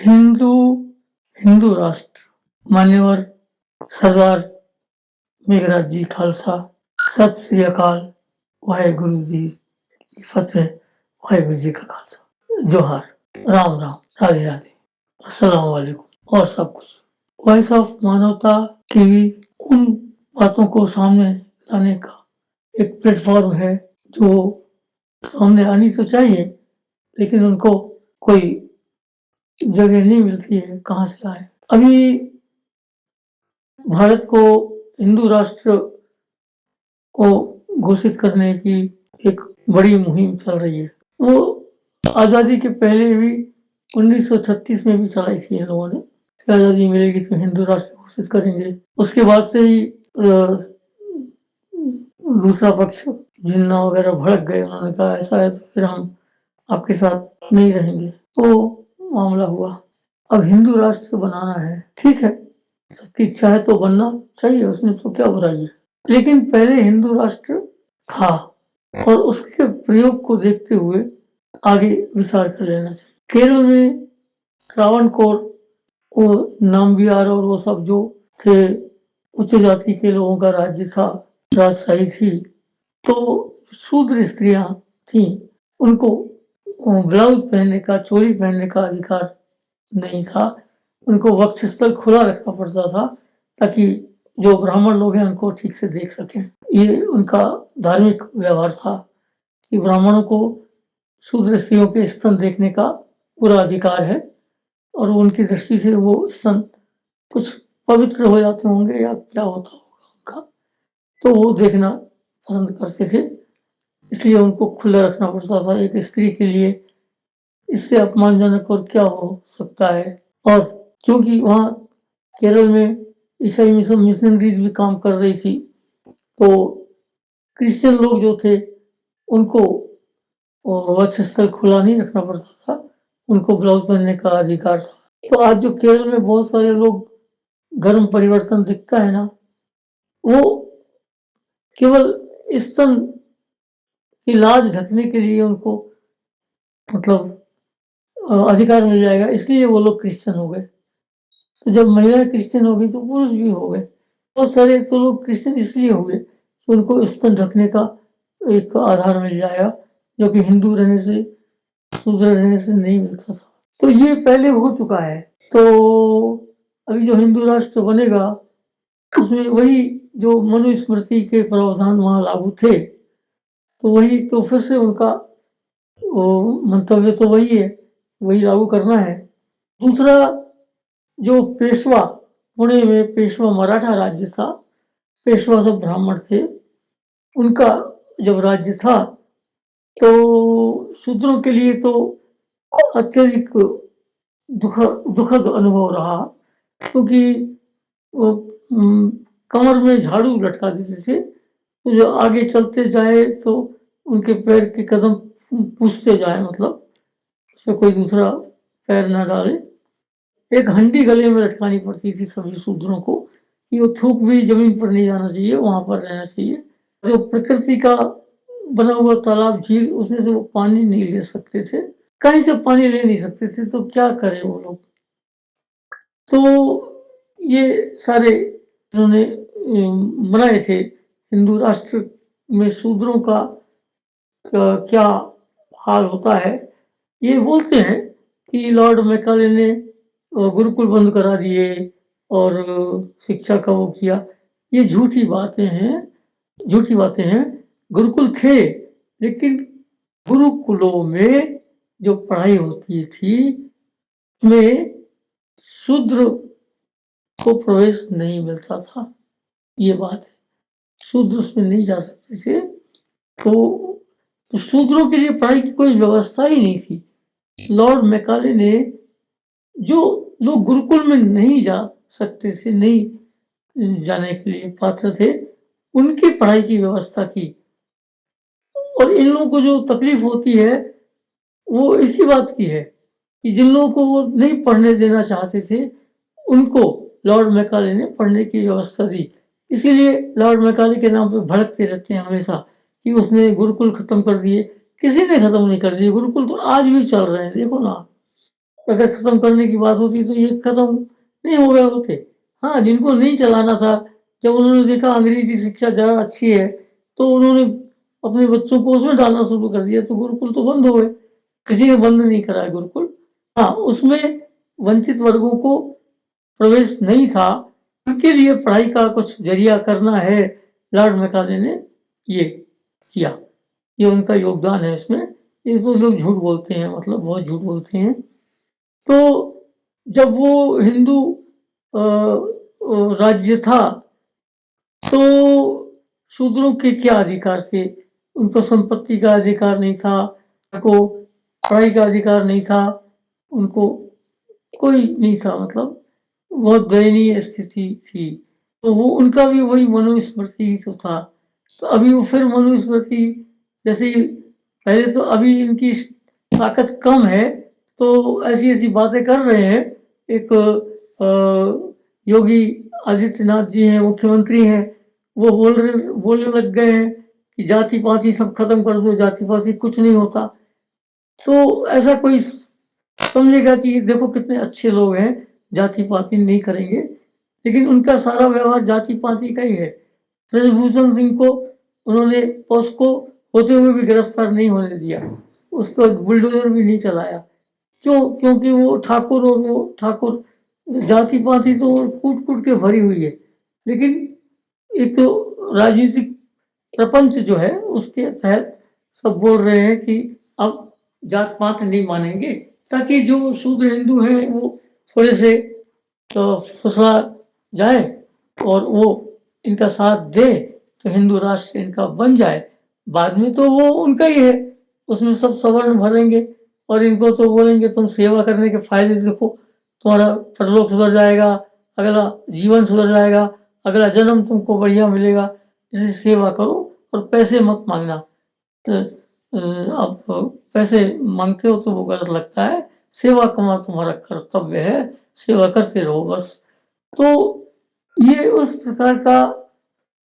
हिंदू हिंदू राष्ट्र मान्यवर सरदार मेघराज जी खालसा सत श्री अकाल वाहेगुरु जी की फतेह वाहेगुरु जी का खालसा जोहार राम राम राधे राधे अस्सलाम वालेकुम और सब कुछ वॉइस ऑफ मानवता टीवी उन बातों को सामने लाने का एक प्लेटफॉर्म है जो सामने आनी तो चाहिए लेकिन उनको कोई जगह नहीं मिलती है कहाँ से आए अभी भारत को हिंदू राष्ट्र को घोषित करने की एक बड़ी मुहिम चल रही है वो आज़ादी के पहले भी 1936 में भी चलाई थी इन लोगों ने कि आज़ादी मिलेगी तो हिंदू राष्ट्र घोषित करेंगे उसके बाद से ही दूसरा पक्ष जिन्ना वगैरह भड़क गए उन्होंने कहा ऐसा है तो फिर हम आपके साथ नहीं रहेंगे तो मामला हुआ अब हिंदू राष्ट्र बनाना है ठीक है सबकी इच्छा है तो बनना चाहिए उसमें तो क्या बुराई है लेकिन पहले हिंदू राष्ट्र था और उसके प्रयोग को देखते हुए आगे विचार कर लेना चाहिए केरल में त्रावणकोर वो नाम्बियार और वो सब जो थे उच्च जाति के लोगों का राज्य था राजशाही थी तो शूद्र स्त्रियां थी उनको ब्लाउज पहनने का चोली पहनने का अधिकार नहीं था उनको वक्षस्थल खुला रखना पड़ता था ताकि जो ब्राह्मण लोग हैं उनको ठीक से देख सकें ये उनका धार्मिक व्यवहार था कि ब्राह्मणों को शूद्र स्त्रियों के स्तन देखने का पूरा अधिकार है और उनकी दृष्टि से वो स्तन कुछ पवित्र हो जाते होंगे या क्या होता होगा उनका तो वो देखना पसंद करते थे इसलिए उनको खुला रखना पड़ता था एक स्त्री के लिए इससे अपमानजनक और क्या हो सकता है और क्योंकि वहाँ केरल में ईसाई मिशनरीज भी काम कर रही थी तो क्रिश्चियन लोग जो थे उनको वक्षस्थल खुला नहीं रखना पड़ता था उनको ब्लाउज पहनने का अधिकार था तो आज जो केरल में बहुत सारे लोग गर्म परिवर्तन दिखता है ना वो केवल स्तन की लाज ढकने के लिए उनको मतलब अधिकार मिल जाएगा इसलिए वो लोग क्रिश्चियन हो गए तो जब महिलाएं क्रिश्चियन हो गई तो पुरुष भी हो गए बहुत सारे तो लोग क्रिश्चियन इसलिए हो गए कि उनको स्तन ढकने का एक आधार मिल जाएगा जो कि हिंदू रहने से शूद्र रहने से नहीं मिलता था तो ये पहले हो चुका है तो अभी जो हिंदू राष्ट्र बनेगा उसमें वही जो मनुस्मृति के प्रावधान वहाँ लागू थे तो वही तो फिर से उनका वो मंतव्य तो वही है वही लागू करना है दूसरा जो पेशवा पुणे में पेशवा मराठा राज्य था पेशवा सब ब्राह्मण थे उनका जब राज्य था तो शूद्रों के लिए तो अत्यधिक दुखद अनुभव रहा क्योंकि वो कमर में झाड़ू लटका देते थे तो जो आगे चलते जाए तो उनके पैर के कदम पूछते जाए मतलब उसमें कोई दूसरा पैर ना डाले एक हंडी गले में लटकानी पड़ती थी सभी शूद्रों को कि वो थूक भी जमीन पर नहीं जाना चाहिए वहां पर रहना चाहिए जो प्रकृति का बना हुआ तालाब झील उसमें से वो पानी नहीं ले सकते थे कहीं से पानी ले नहीं सकते थे तो क्या करें वो लोग तो ये सारे उन्होंने बनाए थे हिंदू राष्ट्र में शूद्रों का क्या हाल होता है ये बोलते हैं कि लॉर्ड मैकाले ने गुरुकुल बंद करा दिए और शिक्षा का वो किया ये झूठी बातें हैं गुरुकुल थे लेकिन गुरुकुलों में जो पढ़ाई होती थी उसमें शूद्र को प्रवेश नहीं मिलता था ये बात है शूद्र उसमें नहीं जा सकते थे तो शूद्रों के लिए पढ़ाई की कोई व्यवस्था ही नहीं थी लॉर्ड मैकाले ने जो लोग गुरुकुल में नहीं जा सकते थे नहीं जाने के लिए पात्र थे उनकी पढ़ाई की व्यवस्था की और इन लोगों को जो तकलीफ होती है वो इसी बात की है कि जिन लोगों को वो नहीं पढ़ने देना चाहते थे उनको लॉर्ड मैकाले ने पढ़ने की व्यवस्था दी इसीलिए लॉर्ड मैकाले के नाम पे भड़कते रहते हैं हमेशा कि उसने गुरुकुल खत्म कर दिए किसी ने खत्म नहीं कर दिए गुरुकुल तो आज भी चल रहे हैं देखो ना अगर खत्म करने की बात होती तो ये खत्म नहीं हो गए होते। हाँ, जिनको नहीं चलाना था, जब उन्होंने देखा अंग्रेजी शिक्षा ज़्यादा अच्छी है, तो उन्होंने अपने बच्चों को उसमें डालना शुरू कर दिया, तो गुरुकुल तो बंद हो गए। किसी ने बंद नहीं करा है गुरुकुल। हाँ, उसमें वंचित वर्गों को प्रवेश नहीं था, उनके लिए पढ़ाई का कुछ जरिया करना है, लॉर्ड मैकाले ने ये किया। ये उनका योगदान है इसमें। ये तो लोग झूठ बोलते हैं, मतलब बहुत झूठ बोलते हैं। तो जब वो हिंदू राज्य था, तो शूद्रों के क्या अधिकार थे? उनको संपत्ति का अधिकार नहीं था, उनको पढ़ाई का अधिकार नहीं था, उनको कोई नहीं था, मतलब बहुत दयनीय स्थिति थी। तो वो उनका भी वही मनुस्मृति ही तो था। तो अभी वो फिर मनुस्मृति जैसे पहले, तो अभी इनकी ताकत कम है, तो ऐसी-ऐसी बातें कर रहे हैं। एक योगी आदित्यनाथ जी हैं, मुख्यमंत्री हैं, वो बोलने लग गए हैं कि जाति-पाति सब खत्म कर दो, जाति-पाति कुछ नहीं होता। तो ऐसा कोई समझेगा कि देखो कितने अच्छे लोग हैं, जाति-पाति नहीं करेंगे, लेकिन उनका सारा व्यवहार जाति-पाति का ही है। ब्रजभूषण सिंह को उन्होंने पॉस्को होते हुए भी गिरफ्तार नहीं होने दिया, उसको बुलडोजर भी नहीं चलाया। क्यों? क्योंकि वो ठाकुर, और वो ठाकुर जाति-पाति तो कूट-कूट के भरी हुई है, लेकिन एक तो राजनीतिक प्रपंच जो है उसके तहत सब बोल रहे हैं कि अब जात पात नहीं मानेंगे, ताकि जो शूद्र हिंदू हैं वो थोड़े से तो फुसला जाए और वो इनका साथ दे, तो हिंदू राष्ट्र इनका बन जाए। बाद में तो वो उनका ही है, उसमें सब सवर्ण भरेंगे और इनको तो बोलेंगे तुम सेवा करने के फायदे देखो, तुम्हारा परलोक सुधर जाएगा, अगला जीवन सुधर जाएगा, अगला जन्म तुमको बढ़िया मिलेगा, इसलिए सेवा करो और पैसे मत मांगना। तो अब पैसे मांगते हो तो वो गलत लगता है, सेवा करना तुम्हारा कर्तव्य है, सेवा करते रहो बस। तो ये उस प्रकार का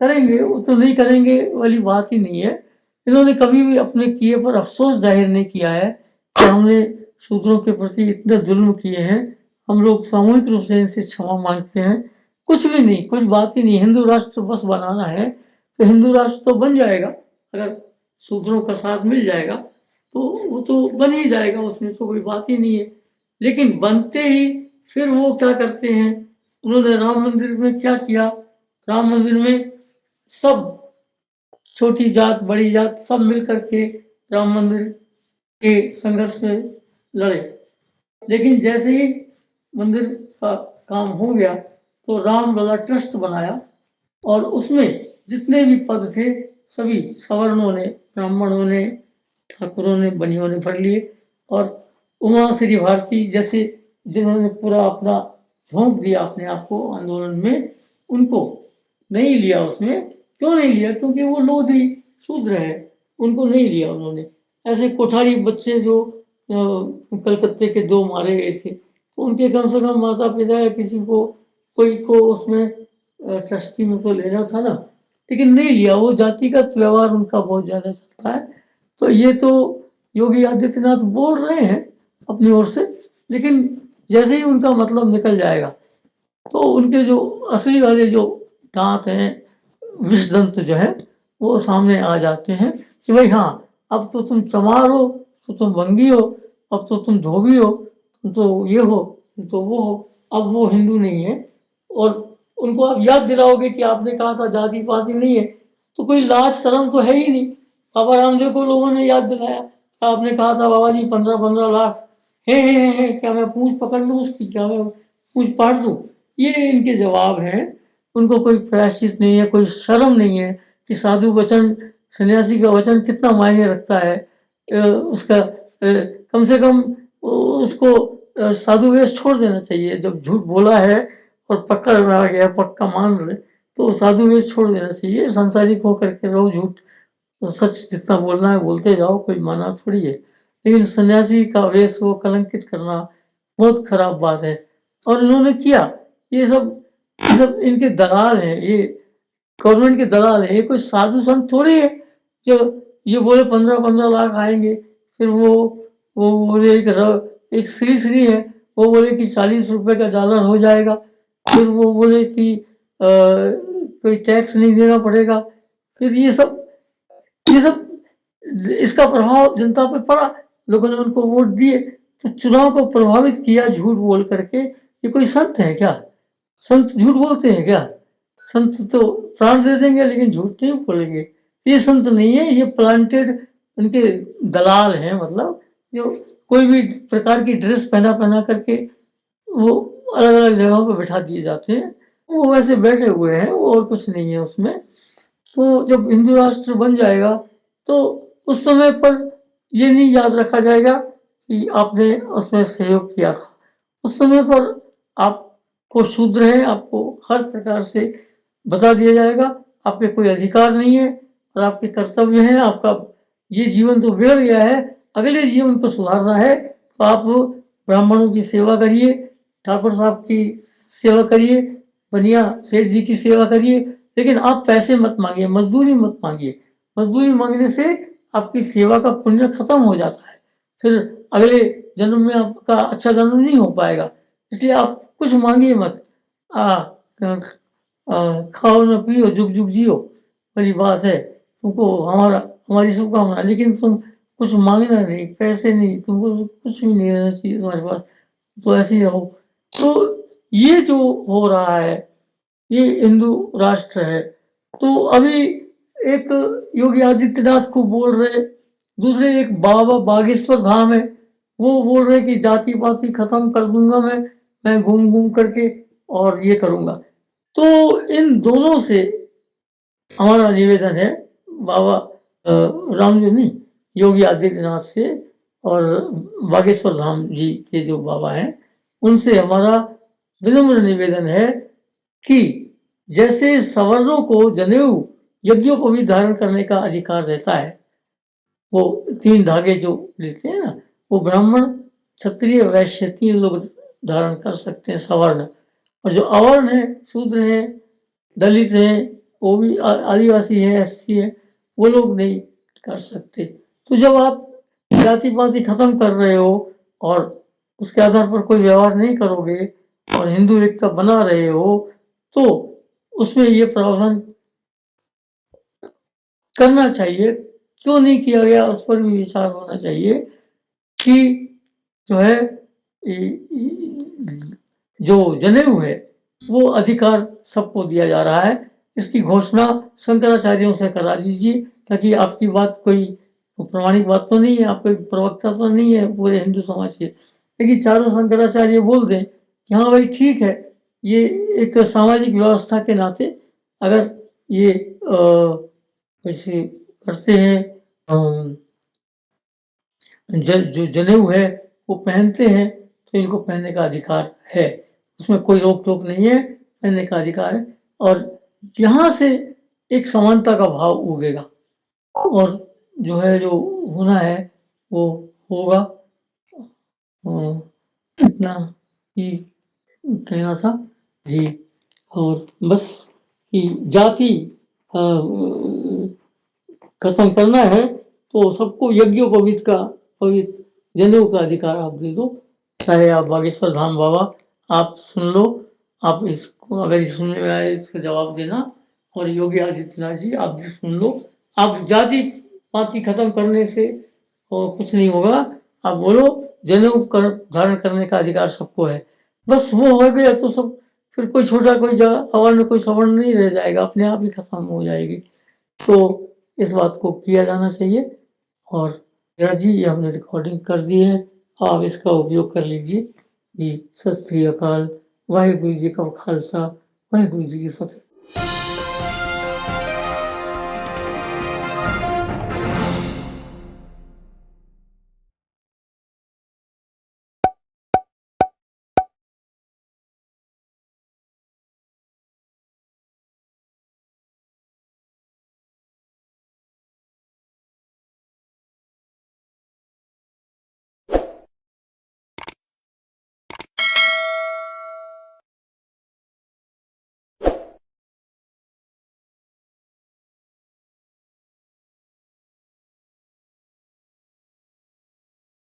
करेंगे, वो तो नहीं करेंगे वाली बात ही नहीं है। इन्होंने कभी भी अपने किए पर अफ़सोस ज़ाहिर नहीं किया है कि हमने शूद्रों के प्रति इतने जुल्म किए हैं, हम लोग सामूहिक रूप से इनसे क्षमा माँगते हैं। कुछ भी नहीं, कुछ बात ही नहीं, हिंदू राष्ट्र बस बनाना है, तो हिंदू राष्ट्र तो बन जाएगा, अगर शूद्रों का साथ मिल जाएगा, तो वो तो बन ही जाएगा, उसमें तो कोई बात ही नहीं है। लेकिन बनते ही फिर वो क्या करते हैं, उन्होंने राम मंदिर में क्या किया, राम मंदिर में सब छोटी जात बड़ी जात सब मिल करके राम मंदिर के संघर्ष में लड़े, लेकिन जैसे ही मंदिर का काम हो गया तो राम लला ट्रस्ट बनाया और उसमें जितने भी पद थे सभी सवर्णों ने, ब्राह्मणों ने, ठाकुरों ने, बनियों ने भर लिए और उमा श्री भारती जैसे जिन्होंने पूरा अपना झोंक दिया अपने आप को आंदोलन में, उनको नहीं लिया उसमें। क्यों नहीं लिया? क्योंकि वो लोधी शूद्र है, उनको नहीं लिया उन्होंने। ऐसे कोठारी बच्चे जो कलकत्ते के 2 मारे गए थे, तो उनके कम से कम माता पिता या किसी को कोई को उसमें ट्रस्टी में तो लेना था ना, लेकिन नहीं लिया। वो जातिगत व्यवहार उनका बहुत ज़्यादा चलता है। तो ये तो योगी आदित्यनाथ बोल रहे हैं अपनी ओर से, लेकिन जैसे ही उनका मतलब निकल जाएगा तो उनके जो असली वाले जो दांत हैं, विषदंत जो है, वो सामने आ जाते हैं कि भाई हाँ, अब तो तुम चमार हो, तो तुम बंगी हो, अब तो तुम धोबी हो, तुम तो ये हो, तुम तो वो हो, अब वो हिंदू नहीं है। और उनको आप याद दिलाओगे कि आपने कहा था जाति पाति नहीं है, तो कोई लाज शर्म तो है ही नहीं। बाबा रामदेव को लोगों ने याद दिलाया, आपने कहा था बाबा जी 15-15 लाख है, क्या मैं पूंछ पकड़ लूँ उसकी, क्या मैं पूंछ पाट दूँ? ये इनके जवाब हैं। उनको कोई प्रायश्चित नहीं है, कोई शर्म नहीं है कि साधु वचन, सन्यासी का वचन कितना मायने रखता है। उसका कम से कम उसको साधु वेश छोड़ देना चाहिए। जब झूठ बोला है और पकड़ में आ गया, पक्का मान रहे, तो साधु वेश छोड़ देना चाहिए। सांसारिक होकर के रहो, झूठ तो सच जितना बोलना है बोलते जाओ, कोई माना थोड़ी है। लेकिन सन्यासी का वेश वो कलंकित करना बहुत खराब बात है, और इन्होंने किया। ये सब इनके दलाल हैं, ये गवर्नमेंट के दलाल हैं, ये कोई साधु संत थोड़ी है जो ये बोले 15-15 लाख आएंगे, फिर वो बोले एक श्री है, वो बोले कि 40 रुपए का डॉलर हो जाएगा। फिर वो बोले कि कोई टैक्स नहीं देना पड़ेगा। फिर ये सब इसका प्रभाव जनता पे पड़ा, लोगों ने उनको वोट दिए, तो चुनाव को प्रभावित किया झूठ बोल करके। ये कोई संत है क्या? संत झूठ बोलते हैं क्या? संत तो प्राण दे देंगे लेकिन झूठ नहीं बोलेंगे। ये संत नहीं है, ये प्लांटेड उनके दलाल हैं, मतलब जो कोई भी प्रकार की ड्रेस पहना करके वो अलग अलग जगहों पर बैठा दिए जाते हैं, वो वैसे बैठे हुए हैं, वो और कुछ नहीं है उसमें। तो जब हिंदू राष्ट्र बन जाएगा तो उस समय पर ये नहीं याद रखा जाएगा कि आपने उसमें सहयोग किया था। उस समय पर आपको शूद्र है, आपको हर प्रकार से बता दिया जाएगा, आपके कोई अधिकार नहीं है और आपके कर्तव्य हैं। आपका ये जीवन तो बिगड़ गया है, अगले जीवन को सुधारना है तो आप ब्राह्मणों की सेवा करिए, ठाकुर साहब की सेवा करिए, बनिया सेठ जी की सेवा करिए, लेकिन आप पैसे मत मांगिए, मजदूरी मत मांगिए। मजदूरी मांगने से आपकी सेवा का पुण्य खत्म हो जाता है, फिर अगले जन्म में आपका अच्छा जन्म नहीं हो पाएगा। इसलिए आप कुछ मांगिए मत। खाओ न पियो जुग जुग जियो, बड़ी बात है। तुमको हमारी शुभकामना, लेकिन तुम कुछ मांगना नहीं, पैसे नहीं, तुमको कुछ भी नहीं रहना चाहिए तुम्हारे पास, तो ऐसे ही रहो। तो ये जो हो रहा है, ये हिंदू राष्ट्र है। तो अभी एक योगी आदित्यनाथ को बोल रहे, दूसरे एक बाबा बागेश्वर धाम है, वो बोल रहे कि जाति पाति खत्म कर दूंगा मैं घूम घूम करके और ये करूंगा। तो इन दोनों से हमारा निवेदन है, बाबा राम जी नहीं, योगी आदित्यनाथ से और बागेश्वर धाम जी के जो बाबा हैं, उनसे हमारा विनम्र निवेदन है कि जैसे सवर्णों को जनेऊ यज्ञों को भी धारण करने का अधिकार रहता है, वो 3 धागे जो लेते हैं ना, वो ब्राह्मण, क्षत्रिय, वैश्य 3 लोग धारण कर सकते हैं, सवर्ण। और जो अवर्ण है, शूद्र हैं, दलित हैं, वो भी आदिवासी है, एससी है, वो लोग नहीं कर सकते। तो जब आप जाति पाति खत्म कर रहे हो और उसके आधार पर कोई व्यवहार नहीं करोगे और हिंदू एकता बना रहे हो, तो उसमें ये प्रावधान करना चाहिए। क्यों नहीं किया गया उस पर भी विचार होना चाहिए कि जो है जो जनेऊ है वो अधिकार सबको दिया जा रहा है। इसकी घोषणा शंकराचार्यों से करा दीजिए, ताकि आपकी बात कोई प्रमाणिक बात तो नहीं है, आप कोई प्रवक्ता तो नहीं है पूरे हिंदू समाज के, लेकिन चारों शंकराचार्य बोल दें कि हाँ भाई ठीक है, ये एक सामाजिक व्यवस्था के नाते अगर ये वैसे करते हैं, जो जनेऊ है वो पहनते हैं, तो इनको पहनने का अधिकार है, उसमें कोई रोक टोक नहीं है, पहनने का अधिकार है। और यहाँ से एक समानता का भाव उगेगा और जो है जो होना है वो होगा। इतना ही कहना था जी। और बस कि जाति खत्म करना है तो सबको यज्ञोपवीत का पवित्र जनेऊ का अधिकार आप दे दो। चाहे आप बागेश्वर धाम बाबा आप सुन लो, आप इसको अगर सुनने में आए इसका जवाब देना, और योगी आदित्यनाथ जी आप भी सुन लो। आप जाति पाति खत्म करने से कुछ नहीं होगा, आप बोलो जनेऊ धारण करने का अधिकार सबको है, बस वो हो गया तो सब, फिर कोई छोटा कोई अवर्ण कोई सवर्ण नहीं रह जाएगा, अपने आप ही खत्म हो जाएगी। तो इस बात को किया जाना चाहिए। और मेरा जी ये हमने रिकॉर्डिंग कर दी है, आप इसका उपयोग कर लीजिए जी। सत श्री अकाल, वाहिगुरु जी का खालसा, वाहिगुरु जी की फतेह।